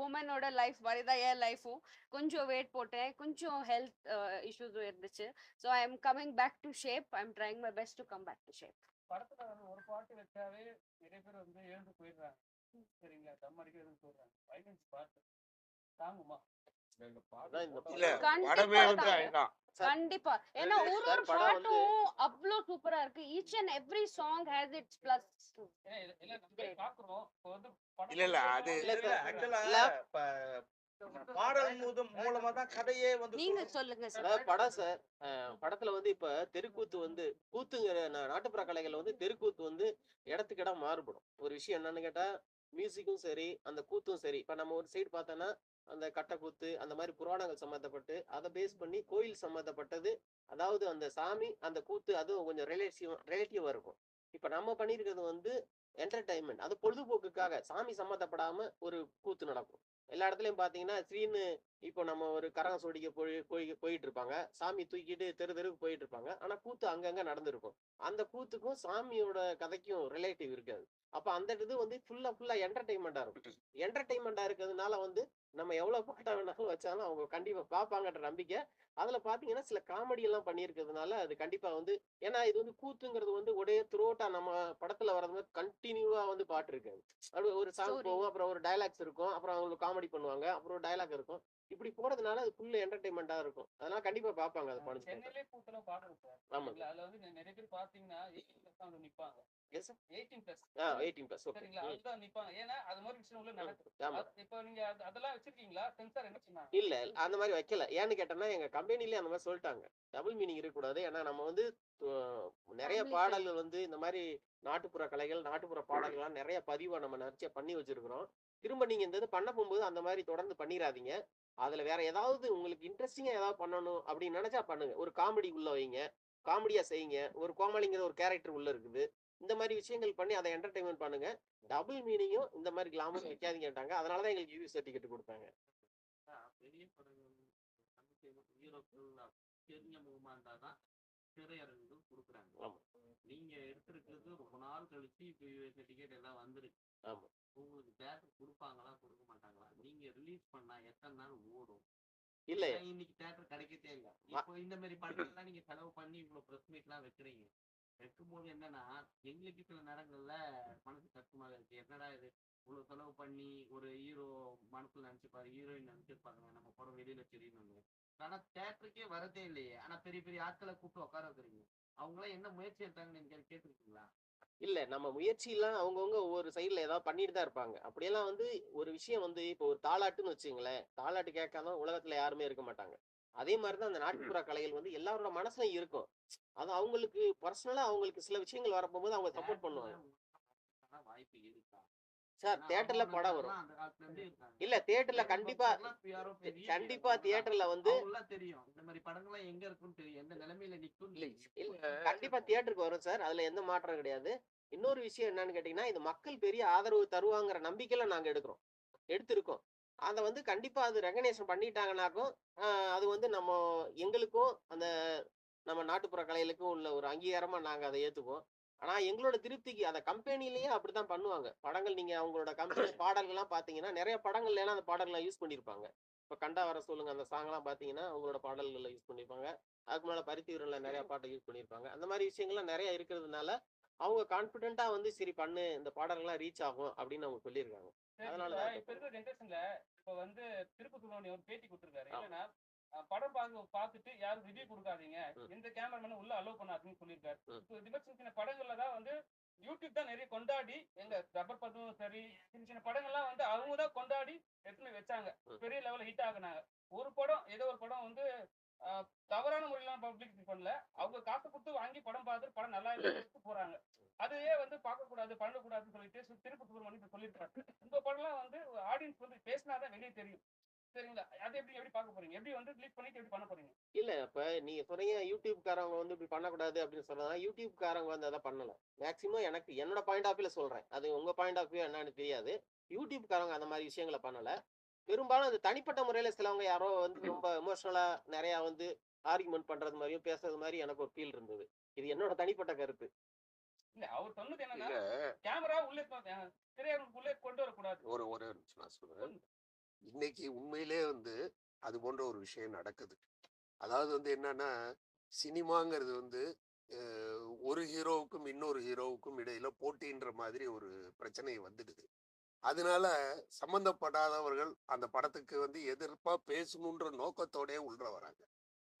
உமனோட லைஃப் மாதிரி தான் என் லைஃபும். கொஞ்சம் வெயிட் போட்டேன், கொஞ்சம் ஹெல்த் இஷ்யூஸும் இருந்துச்சு. So I am coming back to shape. I am trying my best to come back to shape. படத்துல ஒரு பாட்டு வச்சாவே நிறைய பேர் வந்து எழுந்து போயிடுறாங்க. சரிங்களா, தம் அடிக்கிறதுன்னு சொல்றாங்க. வைலன்ஸ் பாட்டு தாங்குமா? கண்டிப்பா. ஏன்னா ஒரு பாட்டும் அவ்வளோ சூப்பரா இருக்கு. Each and every song has its plus. பாக்குறோம் இல்ல அது பாடல் மூலமா தான் கதையே வந்து நீங்க சொல்லுங்க சார். அதாவது படம் சார், படத்துல வந்து இப்ப தெருக்கூத்து வந்து கூத்துங்கிற நாட்டுப்புற கலைகள் வந்து தெருக்கூத்து வந்து இடத்துக்கு இடம் மாறுபடும். ஒரு விஷயம் என்னன்னு கேட்டா மியூசிக்கும் சரி அந்த கூத்தும் சரி. இப்ப நம்ம ஒரு சைடு பார்த்தோன்னா அந்த கட்டக்கூத்து அந்த மாதிரி புராணங்கள் சம்மந்தப்பட்டு அதை பேஸ் பண்ணி கோயில் சம்மந்தப்பட்டது, அதாவது அந்த சாமி அந்த கூத்து அதுவும் கொஞ்சம் ரிலேட்டிவா இருக்கும். இப்ப நம்ம பண்ணியிருக்கிறது வந்து என்டர்டைன்மெண்ட். அது பொழுதுபோக்குக்காக சாமி சம்மந்தப்படாம ஒரு கூத்து நடக்கும். எல்லா இடத்துலயும் பார்த்தீங்கன்னா, இப்போ நம்ம ஒரு கரகம் சொடிக்க போயிட்டு இருப்பாங்க. சாமி தூக்கிட்டு தெருவுக்கு போயிட்டு இருப்பாங்க. ஆனா கூத்து அங்கங்க நடந்திருக்கும். அந்த கூத்துக்கும் சாமியோட கதைக்கும் ரிலேட்டிவ் இருக்காது. அப்ப அந்த இது வந்து ஃபுல்லா என்டர்டைன்மெண்ட்டா இருக்கும். என்டர்டைன்மெண்ட்டா இருக்கிறதுனால வந்து நம்ம எவ்வளவு பாட்ட வேணாலும் வச்சாலும் அவங்க கண்டிப்பா பார்ப்பாங்கன்ற நம்பிக்கை. அதுல பார்த்தீங்கன்னா, சில காமெடி எல்லாம் பண்ணியிருக்கிறதுனால அது கண்டிப்பா வந்து ஏன்னா இது வந்து கூத்துங்கிறது வந்து ஒரே த்ரோட்டா நம்ம படத்துல வர்றது மாதிரி கன்டினியூவா வந்து பாட்டு இருக்காது. அது ஒரு சாங் ஸ்டோரி. போகும், அப்புறம் ஒரு டயலாக்ஸ் இருக்கும், அப்புறம் அவங்க காமெடி பண்ணுவாங்க, அப்புறம் ஒரு டயலாக் இருக்கும். இப்படி போறதுனால அது ஃபுல் என்டர்டைன்மெண்ட்டா இருக்கும். அதனால கண்டிப்பா பார்ப்பாங்க அத படம். சென்னையிலே கூத்துல பாக்குறோம் சார். ஆமா. சரிங்களா? அதுல வந்து நிறைய பேர் பாத்தீங்கன்னா 18+ தான் வந்து நிப்பாங்க. Yes sir. 18+. 18+ ஓகே. சரிங்களா? அதுதான் நிப்பாங்க. ஏன்னா அது மாதிரி விஷயம் உள்ள நடக்குது. ஆமா. இப்போ நீங்க அதெல்லாம் வச்சிருக்கீங்களா? சென்சார் என்ன சொன்னாங்க? இல்ல அந்த மாதிரி வைக்கல. ஏன்னு கேட்டேன்னா எங்க கம்பெனிலயே அந்த மாதிரி சொல்லிட்டாங்க. டபுள் மீனிங் இருக்கக்கூடாது. ஏன்னா நம்ம வந்து நிறைய Family பாடல்கள் வந்து இந்த மாதிரி நாட்டுப்புற கலைகள், நாட்டுப்புற பாடல்கள்லாம் நிறைய பதிவா நம்ம நிறைய பண்ணி வச்சிருக்கிறோம். திரும்ப நீங்க இந்த இது பண்ண போகும்போது அந்த மாதிரி தொடர்ந்து பண்ணிராதீங்க. அதுல வேற ஏதாவது உங்களுக்கு இன்ட்ரெஸ்டிங்கா ஏதாவது பண்ணணும் அப்படின்னு நினைச்சா பண்ணுங்க. ஒரு காமெடி உள்ள வைங்க. காமெடியா செய்யுங்க. ஒரு கோமாளிங்கிற ஒரு கேரக்டர் உள்ள இருக்குது. இந்த மாதிரி விஷயங்கள் பண்ணி அதை என்டர்டைன்மெண்ட் பண்ணுங்க. டபுள் மீனிங்கும் இந்த மாதிரி கிளாமரும் வைக்காதீங்கட்டாங்க. அதனால தான் எங்களுக்கு யூவி சர்டிஃபிகேட் கொடுத்தாங்க. பெரிய படங்கள் ஹீரோக்கள் தெரிஞ்ச முகமா இருந்தாதான் திரையரங்குகள் கொடுக்குறாங்க. ஆமா. நீங்க எடுத்திருக்கிறது ரொம்ப நாள் கழிச்சு இப்போ டிக்கெட் எல்லாம் வந்துருக்கு. ஆமா. உங்களுக்கு தேட்டர் கொடுப்பாங்களா கொடுக்க மாட்டாங்களா? நீங்க ரிலீஸ் பண்ணா எத்தனை நாள் ஓடும்? இல்ல ஏன்னா இன்னைக்கு தேட்டர் கிடைக்கதே இல்லை. இப்போ இந்த மாதிரி படங்கள்லாம் நீங்க செலவு பண்ணி இவ்வளவு ப்ரெஸ் மீட்லாம் வைக்கிறீங்க. வைக்கும்போது என்னன்னா எங்களுக்கு சில நேரங்கள்ல மனசு கஷ்டமாக இருக்கு. என்னடா இது இவ்வளவு செலவு பண்ணி ஒரு ஹீரோ மனசுல நினைச்சுப்பாரு, ஹீரோயின் நினைச்சிருப்பாங்க நம்ம படம் வெளியில தெரியணும்னு. ஆனா தேட்டருக்கே வரதே இல்லையே. ஆனா பெரிய பெரிய ஆட்களை கூப்பிட்டு உட்கார வைக்கிறீங்க. அவங்களாம் என்ன முயற்சி எடுத்தாங்கன்னு நீங்க கேட்டிருக்கீங்களா? இல்ல நம்ம முயற்சியெல்லாம் அவங்கவங்க ஒவ்வொரு சைடுல ஏதாவது பண்ணிட்டு தான் இருப்பாங்க. அப்படியெல்லாம் வந்து ஒரு விஷயம் வந்து இப்போ ஒரு தாலாட்டுன்னு வச்சுங்களேன். தாலாட்டு கேட்காம உலகத்துல யாருமே இருக்க மாட்டாங்க. அதே மாதிரி தான் அந்த நாட்டுப்புற கலைகள் வந்து எல்லாரோட மனசுலயும் இருக்கும். அது அவங்களுக்கு பர்சனலா அவங்களுக்கு சில விஷயங்கள் வரப்போகும்போது அவங்க சப்போர்ட் பண்ணுவாங்க. ஆனா வாய்ப்பு இருக்கா? சார் தியேட்டர்ல படம் வரும். அந்த காலத்துல இருந்தே இருக்காங்க. இல்ல தியேட்டர்ல கண்டிப்பா கண்டிப்பா தியேட்டர்ல வந்து அவங்களாம் தெரியும். இந்த மாதிரி படங்கள்லாம் எங்க இருக்குன்னு தெரியும். எந்த நிலைமையில நிக்கும்னு தெரியும். இல்ல கண்டிப்பா தியேட்டருக்கு வரும் சார். அதுல எந்த மாற்றம் கிடையாது. இன்னொரு விஷயம் என்னன்னு கேட்டீங்கன்னா, இது மக்கள் பெரிய ஆதரவு தருவாங்கிற நம்பிக்கையில நாங்க எடுத்திருக்கோம். அத வந்து கண்டிப்பா அது ரெகக்னைசேஷன் பண்ணிட்டாங்கனாக்கும், அது வந்து எங்களுக்கும் அந்த நம்ம நாட்டுப்புற கலைகளுக்கும் உள்ள ஒரு அங்கீகாரமா நாங்க அத ஏத்துக்குவோம். ஆனா எங்களோட திருப்திக்கு அத கம்பெனிலயே அப்படித்தான் பண்ணுவாங்க. படங்கள் நீங்க அவங்களோட கம்பெனி பாடல்கள்லாம் பார்த்தீங்கன்னா, நெறைய படங்கள்ல அந்த பாடல்கள யூஸ் பண்ணியிருப்பாங்க. இப்ப கண்டா வர சொல்லுங்க அந்த சாங்லாம் பார்த்தீங்கன்னா, அவங்களோட பாடல்கள்ல யூஸ் பண்ணியிருப்பாங்க. அதுக்கு மேல பருத்தி வீரன்ல நெறைய பாட்டு யூஸ் பண்ணியிருப்பாங்க. அந்த மாரி விஷயங்கள்லாம் நெறைய இருக்கிறதுனால, அவங்க கான்ஃபிடென்ட்டா வந்து சரி பண்ணு இந்த பாடல்கள்லாம் ரீச் ஆகும் அப்படின்னு அவங்க சொல்லியிருக்காங்க. அதனால தான் இப்ப இருக்கிற ஜெனரேஷன்ல இப்ப வந்து திருப்பதி சுப்ரமணியம் ஒரு பேட்டி கொடுத்திருக்காரு. ஆமா. என்னன்னா படம் பார்த்துட்டு யாரும் ரிவ்யூ கொடுக்காதீங்க. ம். எந்த கேமராமேனும் உள்ள அலோவ் பண்ணாதுன்னு சொல்லியிருக்காரு. ம். இப்போ விமர்சன படங்கள்ல தான் வந்து யூடியூப் தான் நிறைய கொண்டாடி எங்க ரப்பர் பந்தும் சரி சின்ன சின்ன படங்கள்லாம் வந்து அவங்க தான் கொண்டாடி எடுத்துன்னு வச்சாங்க. ம். பெரிய லெவல்ல ஹிட் ஆகுனாங்க. ஒரு படம் ஏதோ ஒரு படம் வந்து தவறான முறையெல்லாம் பப்ளிசிட்டி பண்ணல. அவங்க காசு கொடுத்து வாங்கி படம் பார்த்துட்டு படம் நல்லா இல்லைன்னு போறாங்க. அதையே வந்து பார்க்கக்கூடாது பண்ணக்கூடாதுன்னு சொல்லிட்டு திருப்பதி சுப்ரமணியம் சொல்லியிருக்காரு. உங்க படம்லாம் வந்து ஆடியன்ஸ் வந்து பேசினாதான் வெளியே தெரியும். சரிங்களா? அது எப்படி பார்க்க போறீங்க? எப்படி வந்து ரிலீஸ் பண்ணிட்டு எப்படி பண்ண போறீங்க? இல்ல இப்ப நீங்க சொன்னீங்க யூடியூப்காரங்க வந்து இப்படி பண்ணக்கூடாது அப்படின்னு சொன்னா, யூடியூப்காரங்க வந்து அத பண்ணல. மேக்ஸிமம் என்னோட பாயிண்ட் ஆஃப் வியூல சொல்றேன். அது உங்க பாயிண்ட் ஆஃப் வியூ என்னன்னு தெரியாது. யூடியூப்காரங்க அந்த மாரி விஷயங்கள பண்ணல. பெரும்பாலும் அது தனிப்பட்ட முறையில சிலவங்க யாரோ வந்து ரொம்ப எமோஷனலா நெறைய வந்து ஆர்கியுமென்ட் பண்றது மாரியும், பேசுறது மாரி எனக்கு ஒரு ஃபீல் இருந்தது. இது என்னோட தனிப்பட்ட கருத்து. இல்ல அவர் சொன்னது என்னன்னா இல்ல கேமரா உள்ளே திரையரங்குக்குள்ளே கொண்டு வரக்கூடாது. ஒரு நிமிஷம் நான் சொல்றேன். இன்னைக்கு உண்மையிலே வந்து அது போன்ற ஒரு விஷயம் நடக்குது. அதாவது வந்து என்னன்னா சினிமாங்கிறது வந்து ஒரு ஹீரோவுக்கும் இன்னொரு ஹீரோவுக்கும் இடையில போட்டின்ற மாதிரி ஒரு பிரச்சனை வந்துடுது. அதனால சம்பந்தப்படாதவர்கள் அந்த படத்துக்கு வந்து எதிர்ப்பா பேசணுன்ற நோக்கத்தோடயே உள்ள வராங்க.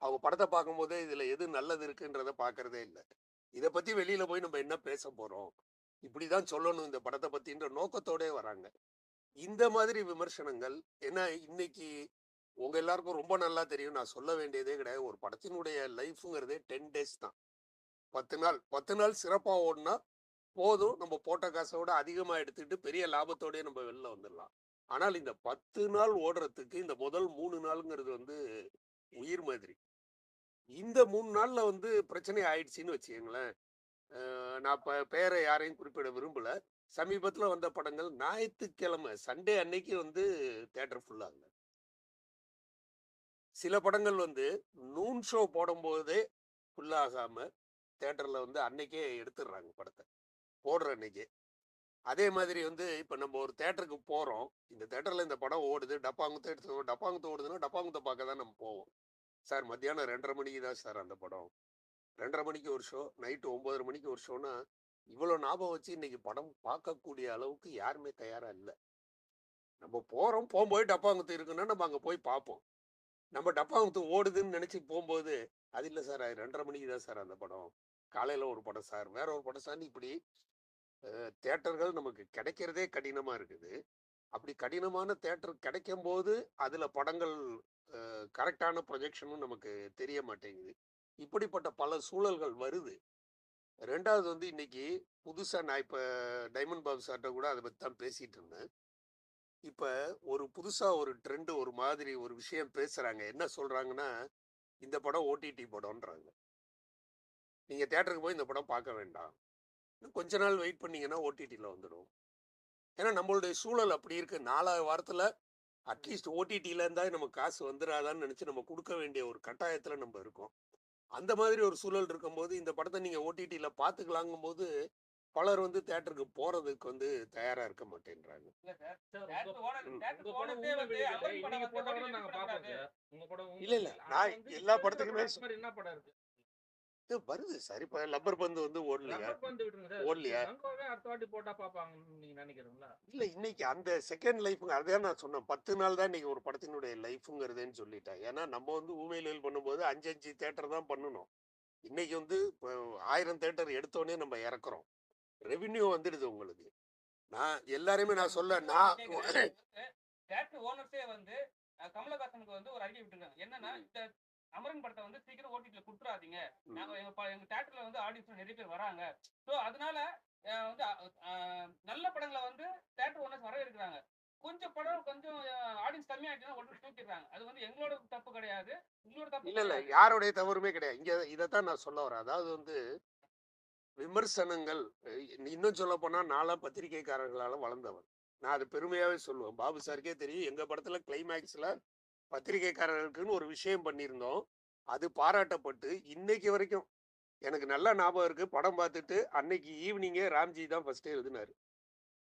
அவங்க படத்தை பார்க்கும்போதே இதுல எது நல்லது இருக்குன்றத பார்க்கறதே இல்லை. இதை பத்தி வெளியில போய் நம்ம என்ன பேச போறோம், இப்படிதான் சொல்லணும் இந்த படத்தை பத்தின்ற நோக்கத்தோடயே வராங்க. இந்த மாதிரி விமர்சனங்கள் ஏன்னா இன்னைக்கு உங்க எல்லாருக்கும் ரொம்ப நல்லா தெரியும், நான் சொல்ல வேண்டியதே கிடையாது. ஒரு படத்தினுடைய லைஃப்ங்கிறதே 10 days தான். 10 நாள் சிறப்பா ஓடுனா போதும். நம்ம போட்ட காசோட அதிகமா எடுத்துக்கிட்டு பெரிய லாபத்தோடய நம்ம வெளில வந்துடலாம். ஆனால் இந்த 10 நாள் ஓடுறதுக்கு இந்த முதல் 3 நாளுங்கிறது வந்து உயிர் மாதிரி. இந்த 3 நாள்ல வந்து பிரச்சனை ஆயிடுச்சுன்னு வச்சுக்கங்களேன். நான் பேரை யாரையும் குறிப்பிட விரும்பல. சமீபத்தில் வந்த படங்கள் ஞாயிற்றுக்கிழமை சண்டே அன்னைக்கு வந்து தேட்டர் ஃபுல்லாகல. சில படங்கள் வந்து நூன் ஷோ போடும்போதே ஃபுல்லாகாம தேட்டரில் வந்து அன்னைக்கே எடுத்துடுறாங்க படத்தை போடுற அன்னைக்கே. அதே மாதிரி வந்து இப்போ நம்ம ஒரு தேட்டருக்கு போகிறோம், இந்த தேட்டரில் இந்த படம் ஓடுது, டப்பாங்குத்து எடுத்து டப்பாங்குத்து ஓடுதுன்னா டப்பாங்குத்தை பார்க்க தான் நம்ம போவோம். சார் மத்தியானம் 2:30 மணிக்கு தான் சார் அந்த படம், 2:30 மணிக்கு ஒரு ஷோ, நைட்டு 9:30 மணிக்கு ஒரு ஷோனா இவ்வளோ ஞாபகம் வச்சு இன்னைக்கு படம் பார்க்கக்கூடிய அளவுக்கு யாருமே தயாராக இல்லை. நம்ம போகிறோம், போகும்போது டப்பாங்குத்து இருக்குன்னா நம்ம அங்கே போய் பார்ப்போம். நம்ம டப்பாங்குத்து ஓடுதுன்னு நினச்சி போகும்போது அது இல்லை சார், அது 2:30 மணிக்கு தான் சார் அந்த படம், காலையில் ஒரு படம் சார், வேற ஒரு படம் சார், இப்படி தேட்டர்கள் நமக்கு கிடைக்கிறதே கடினமாக இருக்குது. அப்படி கடினமான தேட்டர் கிடைக்கும் போது அதில் படங்கள் கரெக்டான ப்ரொஜெக்ஷனும் நமக்கு தெரிய மாட்டேங்குது. இப்படிப்பட்ட பல சூழல்கள் வருது. ரெண்டாவது வந்து இன்னைக்கு புதுசாக நான் இப்போ டைமண்ட் பாபு சார்கிட்ட கூட அதை பற்றி தான் பேசிகிட்டு இருந்தேன். இப்போ ஒரு புதுசாக ஒரு ட்ரெண்டு ஒரு மாதிரி ஒரு விஷயம் பேசுகிறாங்க. என்ன சொல்கிறாங்கன்னா, இந்த படம் ஓடிடி படம்ன்றாங்க. நீங்கள் தேட்டருக்கு போய் இந்த படம் பார்க்க வேண்டாம், இன்னும் கொஞ்ச நாள் வெயிட் பண்ணீங்கன்னா ஓடிடியில் வந்துடும். ஏன்னா நம்மளுடைய சூழல் அப்படி இருக்குது. 4 வாரத்தில் அட்லீஸ்ட் ஓடிடியில் இருந்தால் நமக்கு காசு வந்துடாதான்னு நினச்சி நம்ம கொடுக்க வேண்டிய ஒரு கட்டாயத்தில் நம்ம இருக்கோம். அந்த மாதிரி ஒரு சூழல் இருக்கும்போது இந்த படத்தை நீங்கள் ஓடிடியில் பார்த்துக்கலாங்கும் போது பலர் வந்து தேட்டருக்கு போகிறதுக்கு வந்து தயாராக இருக்க மாட்டேன்றாங்க. இல்லை இல்லை, நான் எல்லா படத்துக்குமே என்ன படம் இருக்கு இது வருது சார். இப்போ லப்பர் பந்து வந்து ஓடலையா? ரப்பர் பந்து விட்டுருங்க சார். ஓடலையா? கங்கோவே அடுத்த வாட்டி போட்டா பாப்பாங்கன்னு நீங்க நினைக்கிறீங்களா? இல்லை, இன்னைக்கு அந்த செகண்ட் லைஃபுங்க அதான் நான் சொன்னேன். 10 நாள் தான் இன்னைக்கு ஒரு படத்தினுடைய லைஃபுங்கிறதுன்னு சொல்லிட்டேன். ஏன்னா நம்ம வந்து ஊமையில் பண்ணும்போது 5 தேட்டர் தான் பண்ணணும். இன்னைக்கு வந்து இப்போ 1000 தேட்டர் எடுத்தோடனே நம்ம இறக்குறோம், ரெவின்யூ வந்துடுது உங்களுக்கு. நான் எல்லாரையுமே நான் சொல்ல நான் தேட்டர் ஓனர்ஸே வந்து கமலஹாசனுக்கு வந்து ஒரு அறிக்கை விட்டுருக்காங்க. என்னன்னா, இந்த அமரன் படத்தை வந்து சீக்கிரம் ஓடிடில குடுத்துறாதீங்க, நாங்க எங்க தேட்டர்ல வந்து ஆடியன்ஸ் நிறைய பேர் வராங்க, ஸோ அதனால வந்து நல்ல படங்களை வந்து தேட்டர் ஓனர்ஸ் வரவேற்கிறாங்க. கொஞ்சம் படம் கொஞ்சம் ஆடியன்ஸ் கம்மியாயிடுச்சுன்னா உடனே தூக்கிடுறாங்க. அது வந்து எங்களோட தப்பு கிடையாது, உங்களோட தப்பு இல்லை இல்லை, கிடையாது. யாருடைய தவறுமே கிடையாது. இங்கே இதைத்தான் நான் சொல்ல வரேன். அதாவது வந்து விமர்சனங்கள், இன்னும் சொல்ல போனா நான்லாம் பத்திரிகைக்காரர்களால வளர்ந்தவன். நான் அது பெருமையாவே சொல்லுவேன். பாபு சாருக்கே தெரியும், எங்க படத்துல கிளைமேக்ஸ்ல பத்திரிகைக்காரர்களுக்குன்னு ஒரு விஷயம் பண்ணியிருந்தோம். அது பாராட்டப்பட்டு இன்னைக்கு வரைக்கும் எனக்கு நல்லா ஞாபகம் இருக்கு. படம் பார்த்துட்டு அன்னைக்கு ஈவினிங்கே ராம்ஜி தான் ஃபர்ஸ்டே எழுதினாரு.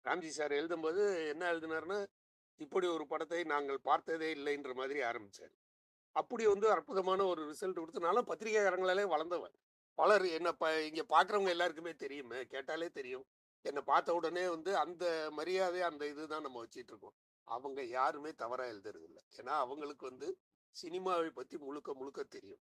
ராம்ஜி சார் எழுதும்போது என்ன எழுதினாருன்னா, இப்படி ஒரு படத்தை நாங்கள் பார்த்ததே இல்லைன்ற மாதிரி ஆரம்பிச்சார். அப்படி வந்து அற்புதமான ஒரு ரிசல்ட் கொடுத்து நானும் பத்திரிகைக்காரங்களாலே வளர்ந்தவன். பலர் என்ன இங்கே பார்க்குறவங்க எல்லாருக்குமே தெரியுமே, கேட்டாலே தெரியும். என்னை பார்த்த உடனே வந்து அந்த மரியாதை அந்த இதுதான் நம்ம வச்சிட்டு இருக்கோம். அவங்க யாருமே தவறாக எழுதுறது இல்லை. ஏன்னா அவங்களுக்கு வந்து சினிமாவை பற்றி முழுக்க முழுக்க தெரியும்.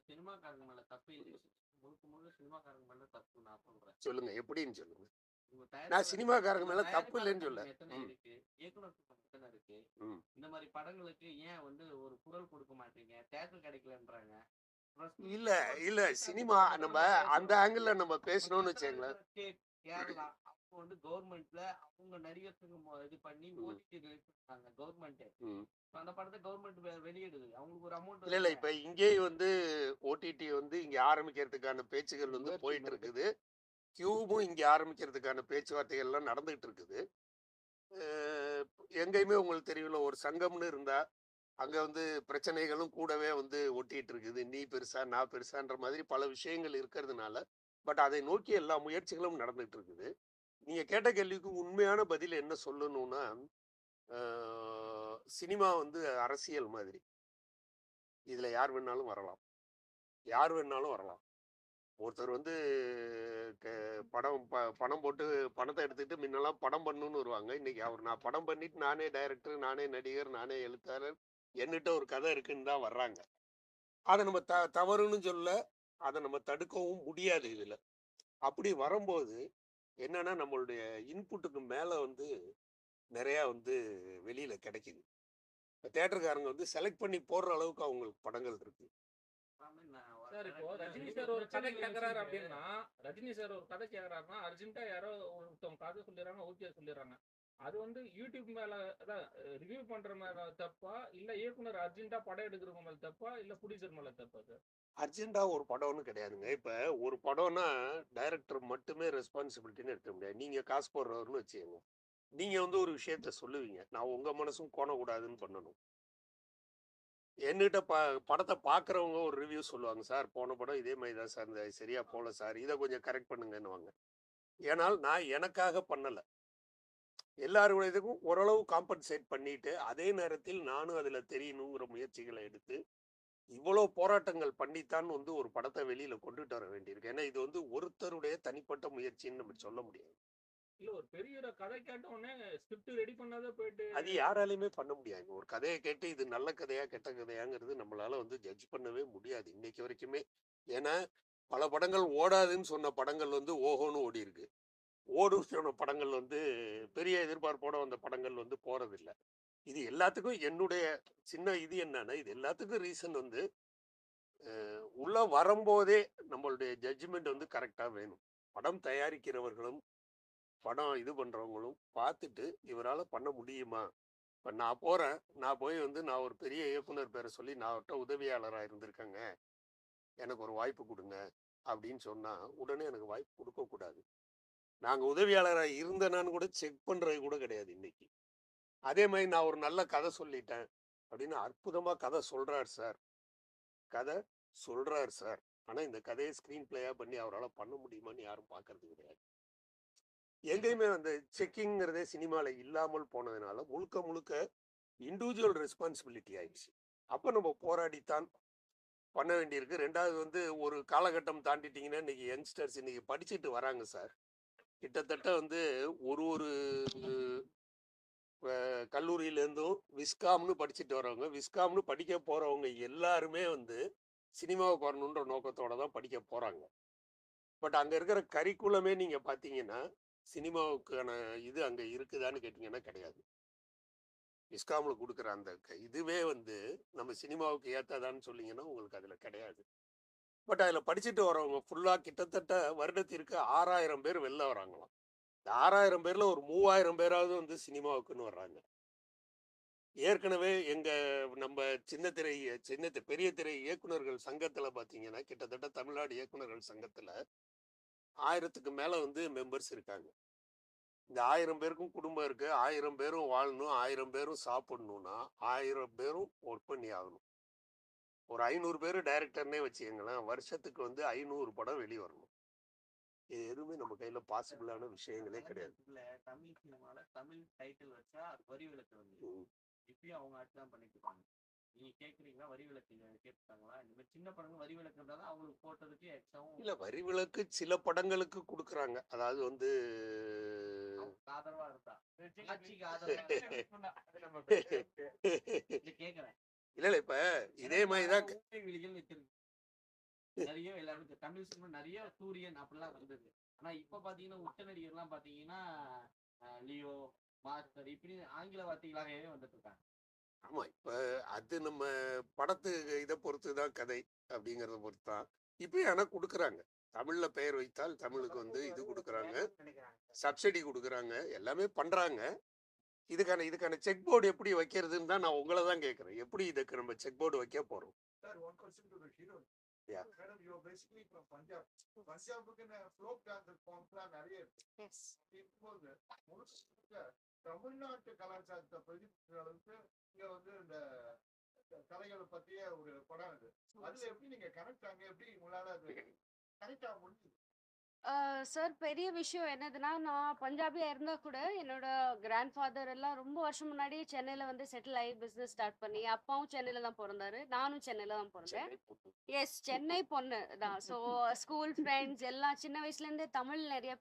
சினிமாக்காரங்க மேல தப்பு இல்லை, முழுக்க முழுக்க சினிமாக்காரங்க மேல தப்பு நான் சொல்றேன். சொல்லுங்க, எப்படின்னு சொல்லுங்க. உங்க நான் தயாரிப்பாளர் சினிமாக்காரங்க மேல உங்க தப்பு இல்லைன்னு சொல்ல. தயாரிப்பாளர் எத்தனை இருக்கு, இயக்குனர் கூட்டம் எத்தனை இருக்கு, ம். இந்த மாதிரி படங்களுக்கு ஏன் வந்து ஒரு குரல் கொடுக்க மாட்டீங்க, தேட்டர் கிடைக்கலன்றாங்க. இல்ல இல்ல, சினிமா நம்ம அந்த ஆங்கிள் நம்ம பேசணும்னு வச்சுங்களேன். கேரளா அவங்க வந்து கவர்மெண்ட்ல அவங்க நடிகர்களுக்கு இது பண்ணி ஓடிடி ரிலீஸ் பண்ணாங்க கவர்மெண்ட். ம். அந்த படத்தை கவர்மெண்ட் வெளியிடுது, அவங்களுக்கு ஒரு அமௌண்ட். இல்ல இல்ல, இப்ப இங்கேயும் வந்து ஓடிடி வந்து இங்க ஆரம்பிக்கிறதுக்கான பேச்சுகள் வந்து போயிட்டு இருக்குது. கியூபும் இங்க ஆரம்பிக்கிறதுக்கான பேச்சுவார்த்தைகள் எல்லாம் நடந்துகிட்டு இருக்குது. எங்கேயுமே உங்களுக்கு தெரியல, ஒரு சங்கம்னு இருந்தா அங்க வந்து பிரச்சனைகளும் கூடவே வந்து ஒட்டிட்டு இருக்குது. நீ பெருசா நான் பெருசான்ற மாதிரி பல விஷயங்கள் இருக்கிறதுனால, பட் அதை நோக்கி எல்லா முயற்சிகளும் நடந்துட்டு இருக்குது. நீங்க கேட்ட கேள்விக்கு உண்மையான பதில் என்ன சொல்லணும்னா, சினிமா வந்து அரசியல் மாதிரி. இதுல யார் வேணாலும் வரலாம், யார் வேணாலும் வரலாம். ஒருத்தர் வந்து பணம் போட்டு பணத்தை எடுத்துக்கிட்டு முன்னெல்லாம் படம் பண்ணணும்னு வருவாங்க. இன்னைக்கு நான் படம் பண்ணிட்டு நானே டைரக்டர், நானே நடிகர், நானே எழுத்தாளர், என்கிட்ட ஒரு கதை இருக்குன்னு தான் வர்றாங்க. அதை நம்ம தவறுன்னு சொல்ல, அதை நம்ம தடுக்கவும் முடியாது இதுல. அப்படி வரும்போது என்னன்னா, நம்மளுடைய இன்புட்டுக்கு மேல வந்து நிறைய வந்து வெளியில கிடைக்குது. தேட்டருக்காரங்க வந்து செலக்ட் பண்ணி போடுற அளவுக்கு அவங்களுக்கு படங்கள் இருக்கு. சார் இப்போ ரஜினி சார் ஒரு கதை கேட்கறாரு அப்படின்னா, ரஜினி சார் ஒரு கதை கேட்கறாருன்னா அர்ஜென்ட்டா யாரோ ஒருத்தவங்க கதை சொல்லிடுறாங்க, ஓகே சொல்லிடுறாங்க. அது வந்து யூடியூப் மேல அதான் ரிவ்யூ பண்ற மேல தப்பா, இல்ல இயக்குனர் அர்ஜென்ட்டா படம் எடுக்கிறவங்க மேல தப்பா, இல்ல ப்ரொடியூசர் மேல தப்பா சார்? அர்ஜென்டா ஒரு படம்னு கிடையாதுங்க. இப்ப ஒரு படம்னா டைரக்டர் மட்டுமே ரெஸ்பான்சிபிலிட்டின்னு எடுக்க முடியாது. நீங்க காசு போடுறவர்னு வச்சுக்கோங்க. நீங்க வந்து ஒரு விஷயத்த சொல்லுவீங்க. நான் உங்க மனசும் கோணக்கூடாதுன்னு பண்ணணும். என்கிட்ட படத்த பார்க்குறவங்க ஒரு ரிவ்யூ சொல்லுவாங்க. சார் போன படம் இதே மாரி தான் சார் இருந்தது. சரியா போல சார். இத கொஞ்சம் கரெக்ட் பண்ணுங்கன்னுவாங்க. ஏனால் நான் எனக்காக பண்ணல. எல்லாரோட இதுக்கும் ஓரளவு காம்பன்சேட் பண்ணிட்டு, அதே நேரத்தில் நானும் அதுல தெரியணுங்கிற முயற்சிகள எடுத்து, இவ்வளோ போராட்டங்கள் பண்ணித்தான் வந்து ஒரு படத்த வெளியில கொண்டுட்டு வர வேண்டியிருக்கு. ஏன்னா, இது வந்து ஒருத்தருடைய தனிப்பட்ட முயற்சின்னு நம்ம சொல்ல முடியாது. இல்ல ஒரு பெரிய ஒரு கதை கேட்ட உடனே ஸ்கிரிப்ட் ரெடி பண்ணாத போயிட்டு அது யாராலயுமே பண்ண முடியாது. ஒரு கதைய கேட்டு இது நல்ல கதையா, கெட்ட கதையாங்கிறது நம்மளால வந்து ஜட்ஜ் பண்ணவே முடியாது. இன்னைக்கு வரைக்குமே. ஏன்னா, பல படங்கள் ஓடாதுன்னு சொன்ன படங்கள் வந்து ஓஹோன்னு ஓடியிருக்கு. ஓடுன்னு சொன்ன படங்கள் வந்து பெரிய எதிர்பார்ப்போட வந்த படங்கள் வந்து போறதில்ல. இது எல்லாத்துக்கும் என்னுடைய சின்ன இது என்னன்னா, இது எல்லாத்துக்கும் ரீசன் வந்து உள்ள வரும்போதே நம்மளுடைய ஜட்ஜ்மெண்ட் வந்து கரெக்டா வேணும். படம் தயாரிக்கிறவர்களும், படம் இது பண்றவங்களும் பார்த்துட்டு, இவரால பண்ண முடியுமா? இப்ப நான் போறேன். நான் போய் வந்து நான் ஒரு பெரிய இயக்குனர் பேர சொல்லி, நான் அவர்ட்ட உதவியாளரா இருந்திருக்கேங்க. எனக்கு ஒரு வாய்ப்பு குடுங்க. அப்படின்னு சொன்னா, உடனே எனக்கு வாய்ப்பு குடுக்கக்கூடாது. நாங்க உதவியாளரா இருந்தேனான்னு கூட செக் பண்றது கூட கிடையாது இன்னைக்கு. அதே மாரி நான் ஒரு நல்ல கதை சொல்லிட்டேன். அப்படின்னு அற்புதமா கதை சொல்றார் சார். கதை சொல்றார் சார். ஆனா இந்த கதையை ஸ்கிரீன் பிளேயா பண்ணி அவரால பண்ண முடியுமான்னு யாரும் பார்க்கறது கிடையாது. எங்கேயுமே அந்த செக்கிங்கிறதே சினிமால இல்லாமல் போனதுனால முழுக்க முழுக்க இண்டிவிஜுவல் ரெஸ்பான்சிபிலிட்டி ஆயிடுச்சு. அப்ப நம்ம போராடித்தான் பண்ண வேண்டியிருக்கு. 2வது வந்து ஒரு காலகட்டம் தாண்டிட்டீங்கன்னா, இன்னைக்கு யங்ஸ்டர்ஸ் இன்னைக்கு படிச்சுட்டு வராங்க சார். கிட்டத்தட்ட வந்து ஒரு ஒரு கல்லூரியிலேருந்தும் விஸ்காம்னு படிச்சுட்டு வரவங்க, விஸ்காம்னு படிக்க போறவங்க எல்லாருமே வந்து சினிமாவுக்கு வரணுன்ற நோக்கத்தோட தான் படிக்க போறாங்க. பட் அங்க இருக்கிற கரிக்குலமே நீங்க பார்த்தீங்கன்னா, சினிமாவுக்கான இது அங்க இருக்குதான்னு கேட்டீங்கன்னா கிடையாது. விஸ்காம்ல குடுக்குற அந்த இதுவே வந்து நம்ம சினிமாவுக்கு ஏத்தாதான்னு சொன்னீங்கன்னா, உங்களுக்கு அதுல கிடையாது. பட் அதுல படிச்சுட்டு வரவங்க ஃபுல்லா கிட்டத்தட்ட வருடத்திற்கு 6000 பேர் வெளில வராங்களாம். இந்த 6000 பேர்ல ஒரு 3000 பேராவது வந்து சினிமாவுக்குன்னு வர்றாங்க. ஏற்கனவே நம்ம பெரிய திரை இயக்குனர்கள் சங்கத்துல பார்த்தீங்கன்னா, கிட்டத்தட்ட தமிழ்நாடு இயக்குனர்கள் சங்கத்துல 1000க்கு மேல வந்து மெம்பர்ஸ் இருக்காங்க. இந்த 1000 பேருக்கும் குடும்பம் இருக்கு. 1000 பேரும் வாழணும். 1000 பேரும் சாப்பிடணும்னா, 1000 பேரும் ஒர்க் பண்ணி ஆகணும். ஒரு 500 பேரு டைரக்டர்னே வச்சுக்கங்களேன். வருஷத்துக்கு வந்து 500 படம் வெளிய வரணும். இது எதுவுமே நம்ம கையில பாசிபிளான விஷயங்களே கிடையாது. தமிழ் சினிமால தமிழ் டைட்டில் வச்சா அது வரி விலக்கு வந்து இப்பயும் அவங்க ஆட்சி தான் பண்ணிட்டு இருக்காங்க. நீங்க கேக்குறீங்களா வரி விலக்கு கேட்டுட்டாங்களா? இந்த மாதிரி சின்ன படங்கள் வரி விலக்கு இருந்தா தான் அவங்களுக்கு போட்டதுக்கு எக்ஸ்ட்ராவும் இல்ல வரி விலக்கு சில படங்களுக்கு குடுக்குறாங்க. அதாவது வந்து ஆதரவா இருந்தா ஆட்சிக்கு ஆதரவா கேக்குறேன். இல்ல இப்ப இதே மாதிரிதான் விழிகள் வச்சிருக்கு. நிறைய எல்லாரும் தமிழ் சினிமா நிறைய சூரியன் அப்படிலாம் வந்தது. ஆனா இப்ப பாத்தீங்கன்னா உச்ச நடிகர்லாம் பாத்தீங்கன்னா லியோ, மாஸ்டர் இப்படி ஆங்கில வார்த்தைகளாகவே வந்துட்டு இருக்காங்க. ஆமா இப்ப அது நம்ம படத்து இதை பொறுத்துதான் கதை அப்படிங்கறத பொறுத்துதான். இப்ப ஆனா கொடுக்குறாங்க. தமிழ்ல பெயர் வைத்தால் தமிழுக்கு வந்து இது கொடுக்குறாங்க, சப்சிடி கொடுக்குறாங்க, எல்லாமே பண்றாங்க. இதுக்கான செக் போர்டு எப்படி வைக்கிறதுன்னு தான் நான் உங்களை தான் கேட்கறேன். எப்படி இதுக்கு நம்ம செக் போர்டு வைக்க போறோம்? Yeah. Madam, you are basically from Punjab. Punjab folk dance forms நிறைய இருக்கு. Yes. இப்போது முழுக்க தமிழ்நாட்டு கலாச்சாரத்தை பிரதிபலிக்கிற அளவுக்கு இங்க வந்து இந்த கலைகளை பத்திய ஒரு படம் இது. அதுல எப்படி நீங்க கனெக்ட் ஆங்க, எப்படி உங்களால அது கனெக்ட் ஆக முடியுது? சார் பெரிய விஷயம் என்னதுன்னா, நான் பஞ்சாபியா இருந்தா கூட, என்னோட கிராண்ட் ஃபாதர் எல்லாம் ரொம்ப வருஷம் முன்னாடி சென்னையில வந்து செட்டில் ஆகி பிசினஸ் ஸ்டார்ட் பண்ணி, அப்பாவும் சென்னையில தான் பொறந்தாரு. நானும் சென்னையில தான் பொறந்தேன். எஸ், சென்னை பொண்ணு தான். ஸோ ஸ்கூல் ஃப்ரெண்ட்ஸ் எல்லாம் சின்ன வயசுலேருந்தே தமிழ் நிறைய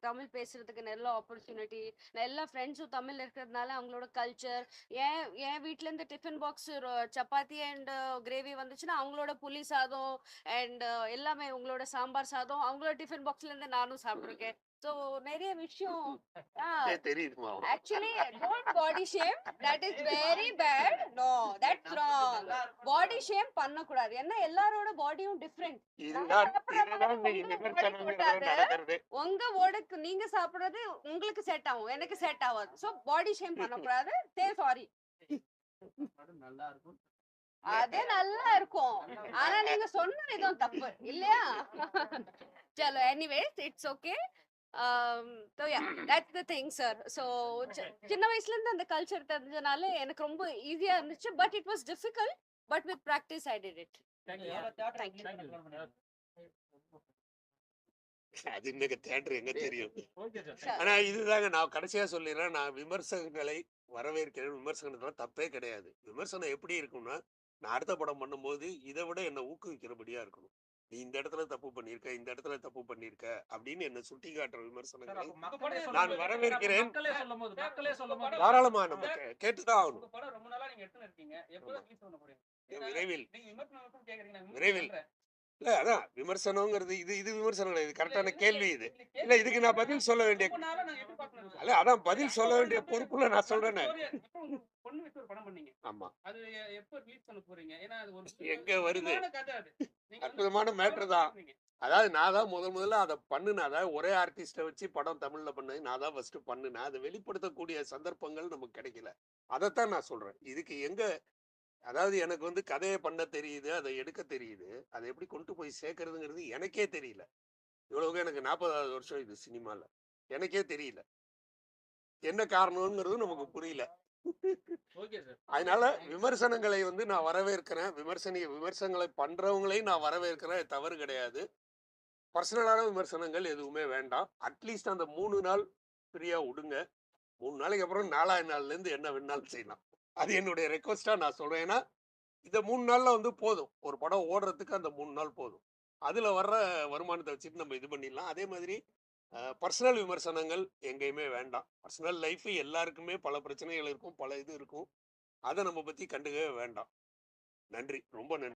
தமிழ் பேசுறதுக்கு நல்ல ஆப்பர்ச்சுனிட்டி. எல்லா ஃப்ரெண்ட்ஸும் தமிழ் இருக்கிறதுனால அவங்களோட கல்ச்சர், என் வீட்டிலேருந்து tiffin box chapati and gravy வந்துச்சுன்னா, அவங்களோட புளி சாதம் அண்ட் எல்லாமே உங்களோட சாம்பார் சாதம் அவங்களோட டிஃபன் பாக்ஸ்லேருந்து நானும் சாப்பிட்ருக்கேன். ஸோ நிறைய விஷயம் தெரியுதுமா actually don't body shame, that is very bad. No, that's wrong. Body shame பண்ணக்கூடாது, ஏன்னா எல்லாரோட பாடியும் டிஃப்ரெண்ட். உங்க ஓடுக்கு நீங்க சாப்பிடுறது உங்களுக்கு செட் ஆகும், எனக்கு செட் ஆகாது. ஸோ பாடி ஷேம் பண்ணக்கூடாது. சே சாரி. நல்லா இருக்கும். அது நல்லா இருக்கும், ஆனா நீங்க சொன்ன விதம் தப்பு இல்லையா? சலோ, anyways it's okay. So yeah, that's the thing, sir. So சின்ன வயசுல இருந்து அந்த கல்ச்சர் தெரிஞ்சனால எனக்கு ரொம்ப ஈஸியா இருந்துச்சு. But it was difficult, but with practice I did it. Thank you. அது இன்னைக்கு தியேட்டர் எங்க தெரியும். Okay sir. Sure. ஆனா இதுதாங்க நான் கடைசியா சொல்லிடுறேன். நான் விமர்சகங்களை வரவேற்கிறேன். விமர்சனத்துல தப்பே கிடையாது. விமர்சனம் எப்படி இருக்கும்னா, நான் அடுத்த படம் பண்ணும்போது இதை விட என்னை ஊக்குவிக்கிறபடியா இருக்கணும். நீ இந்த இடத்துல தப்பு பண்ணியிருக்க, இந்த இடத்துல தப்பு பண்ணியிருக்க அப்படின்னு என்னை சுட்டி காட்டுற சார், விமர்சனங்களை அப்ப மக்களே நான் சொல்லும்போது வரவேற்கிறேன். மக்களே சொல்லும்போது தாராளமா நம்ம கேட்டுதான் ஆகணும். உங்க படம் ரொம்ப நாளா நீங்க எடுத்துன்னு இருக்கீங்க. எப்போ ரிலீஸ் பண்ண போறீங்க? ஏன்னா, விரைவில் நீங்க விமர்சனம் கேக்குறீங்க, நான் விரைவில். பண்றேன். இல்ல அதான் விமர்சனங்கிறது இது விமர்சனம் கிடையாது. இது கரெக்டான இல்ல, கேள்வி இல்ல, இது. இல்ல, இல்ல கேள்வி இதுக்கு நான் பதில் சொல்ல வேண்டிய ரொம்ப நாளா நான் எதிர்பார்க்கணும் சார். அல்ல அதான் பதில் சொல்ல வேண்டிய பொறுப்புல நான் சொல்றேனே. இப்போ உங்க பொண்ணு வச்சு ஒரு படம் பண்ணீங்க, ஆமா, அது எப்போ ரிலீஸ் பண்ண போறீங்க? ஏன்னா அது ஒரு எங்க வருது? அற்புதமான கதை அது. நீங்க வந்து அற்புதமான மேட்ரு தான். பண்ணீங்க. அதாவது நான் தான் முதல்ல அதை பண்ணுனேன். அதாவது ஒரே ஆர்டிஸ்ட்டை வச்சு படம் தமிழ்ல பண்ணது நான் தான் ஃபர்ஸ்ட் பண்ணுனேன். அதை வெளிப்படுத்தக்கூடிய சந்தர்ப்பங்கள் நமக்கு கிடைக்கல. அதைத்தான் நான் சொல்றேன். இதுக்கு எங்க அதாவது எனக்கு வந்து கதையை பண்ண தெரியுது, அதை எடுக்க தெரியுது, அதை எப்படி கொண்டு போய் சேர்க்கறதுங்கிறது எனக்கே தெரியல. இவ்வளவுக்கு எனக்கு 40வது வருஷம் இது சினிமால. எனக்கே தெரியல என்ன காரணம்ங்கிறது நமக்கு புரியல. Okay sir. அதனால விமர்சனங்களை வந்து நான் வரவேற்கிறேன். விமர்சனங்களை பண்றவங்களையும் நான் வரவேற்கிறேன். அது தவறு கிடையாது. பர்சனலான விமர்சனங்கள் எதுவுமே வேண்டாம். அட்லீஸ்ட் அந்த 3 நாள் ஃப்ரீயா விடுங்க. 3 நாளைக்கு அப்புறம் 4ஆவது நாள்ல இருந்து என்ன வேணாலும் செய்யலாம். அது என்னுடைய ரெக்வஸ்டா நான் சொல்றேன். ஏன்னா இந்த 3 நாள்ல வந்து போதும். ஒரு படம் ஓடுறதுக்கு அந்த 3 நாள் போதும். அதுல வர்ற வருமானத்தை வச்சுட்டு நம்ம இது பண்ணிடலாம். அதே மாதிரி பர்சனல் விமர்சனங்கள் எங்கேயுமே வேண்டாம். பர்சனல் லைஃப் எல்லாருக்குமே பல பிரச்சனைகள் இருக்கும், பல இது இருக்கும். அதை நம்ம பத்தி கண்டுக்கவே வேண்டாம். நன்றி, ரொம்ப நன்றி.